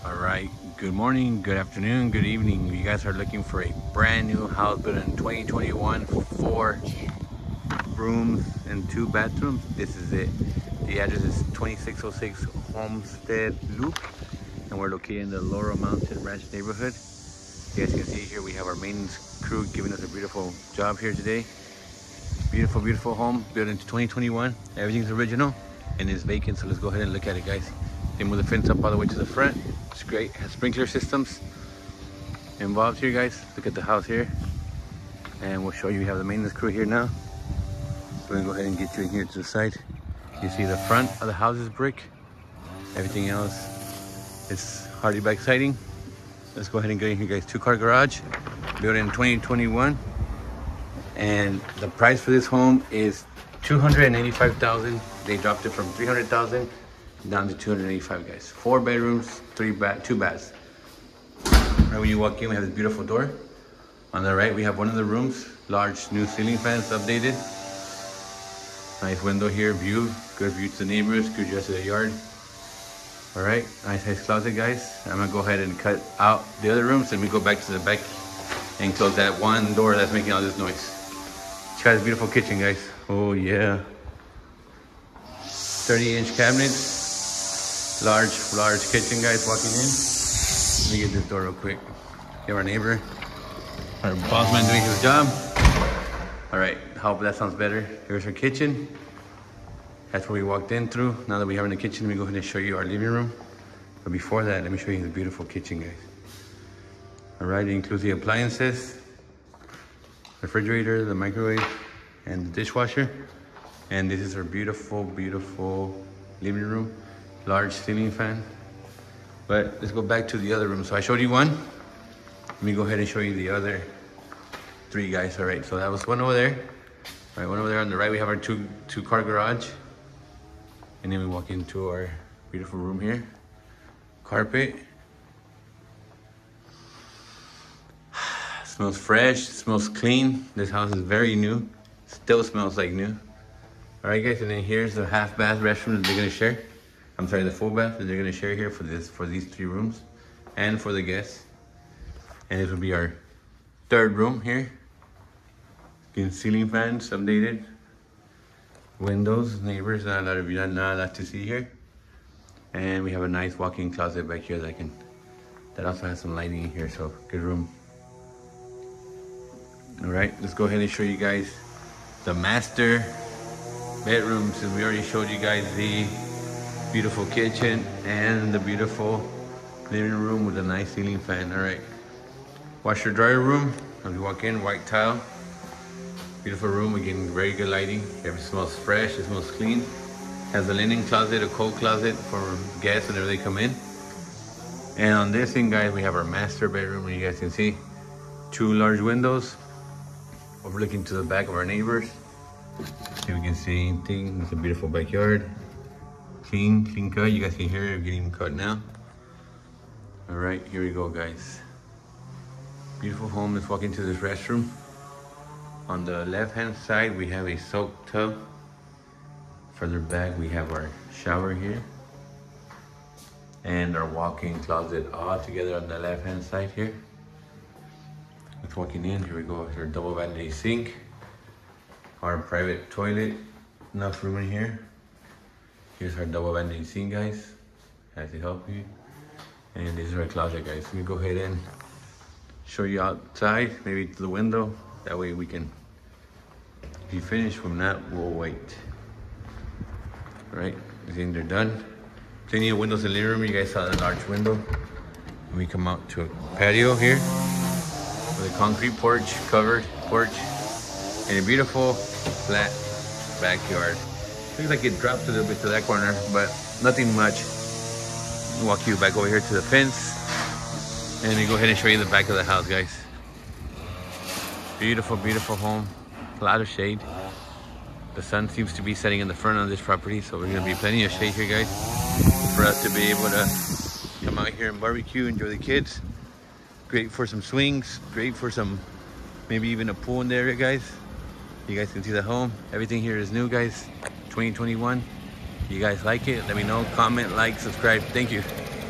All right, good morning, good afternoon, good evening. You guys are looking for a brand new house built in 2021, 4 rooms and 2 bathrooms. This is it. The address is 2606 Homestead Loop, and we're located in the Laurel Mountain Ranch neighborhood. You guys can see here we have our maintenance crew giving us a beautiful job here today. Beautiful, beautiful home built into 2021. Everything's original and is vacant, so let's go ahead and look at it, guys. They move the fence up all the way to the front. It's great. It has sprinkler systems involved here, guys. Look at the house here, and we'll show you. We have the maintenance crew here now. We're gonna go ahead and get you in here to the side. You see the front of the house is brick. Everything else is hardy back siding. Let's go ahead and get in here, guys. 2-car garage, built in 2021, and the price for this home is $285,000. They dropped it from $300,000 down to $285,000, guys. 4 bedrooms, 2 baths. Right when you walk in, we have this beautiful door. On the right, we have one of the rooms, large new ceiling fans, updated. Nice window here, view, good view to the neighbors, good view to the yard. All right, nice size closet, guys. I'm gonna go ahead and cut out the other rooms, and we go back to the back and close that one door that's making all this noise. This guy's beautiful kitchen, guys. Oh yeah. 30-inch cabinets. Large kitchen, guys, walking in. Let me get this door real quick. We have our neighbor, our boss man doing his job. All right, hope that sounds better. Here's our kitchen. That's where we walked in through. Now that we have in the kitchen, let me go ahead and show you our living room. But before that, let me show you the beautiful kitchen, guys. All right, it includes the appliances, refrigerator, the microwave, and the dishwasher. And this is our beautiful, beautiful living room. Large ceiling fan. But let's go back to the other room. So I showed you one. Let me go ahead and show you the other 3, guys. All right, so that was one over there. All right, one over there on the right, we have our two-car garage. And then we walk into our beautiful room here. Carpet. Smells fresh, smells clean. This house is very new. Still smells like new. All right, guys, and then here's the half bath restroom that they're gonna share. I'm sorry, the full bath that they're gonna share here for these 3 rooms and for the guests. And this will be our 3rd room here. Again, ceiling fans, updated. Windows, neighbors, not a lot to see here. And we have a nice walk-in closet back here that also has some lighting in here, so good room. All right, let's go ahead and show you guys the master bedroom, since we already showed you guys the beautiful kitchen and the beautiful living room with a nice ceiling fan. All right, washer dryer room. As we walk in, white tile. Beautiful room, again, very good lighting. It smells fresh, it smells clean. Has a linen closet, a coat closet for guests whenever they come in. And on this thing, guys, we have our master bedroom, where you guys can see 2 large windows overlooking to the back of our neighbors. Here we can see anything. It's a beautiful backyard. Clean cut. You guys can hear it getting cut now. All right, here we go, guys. Beautiful home. Let's walk into this restroom. On the left-hand side, we have a soak tub. Further back, we have our shower here. And our walk-in closet all together on the left-hand side here. Let's walk in. Here we go. Our double vanity sink. Our private toilet. Enough room in here. Here's our double vanity sink, guys. Has to help you. And this is our closet, guys. Let me go ahead and show you outside, maybe to the window. That way we can, if you finish from that, we'll wait. All right, I think they're done. Plenty of windows in the living room. You guys saw the large window. And we come out to a patio here with a concrete porch, covered porch, and a beautiful flat backyard. Looks like it dropped a little bit to that corner, but nothing much. I'll walk you back over here to the fence, and then go ahead and show you the back of the house, guys. Beautiful, beautiful home. A lot of shade. The sun seems to be setting in the front of this property, so we're gonna be plenty of shade here, guys, for us to be able to come out here and barbecue, enjoy the kids. Great for some swings, great for some, maybe even a pool in the area, guys. You guys can see the home. Everything here is new, guys. 2021. You guys like it? Let me know. Comment, like, subscribe. Thank you.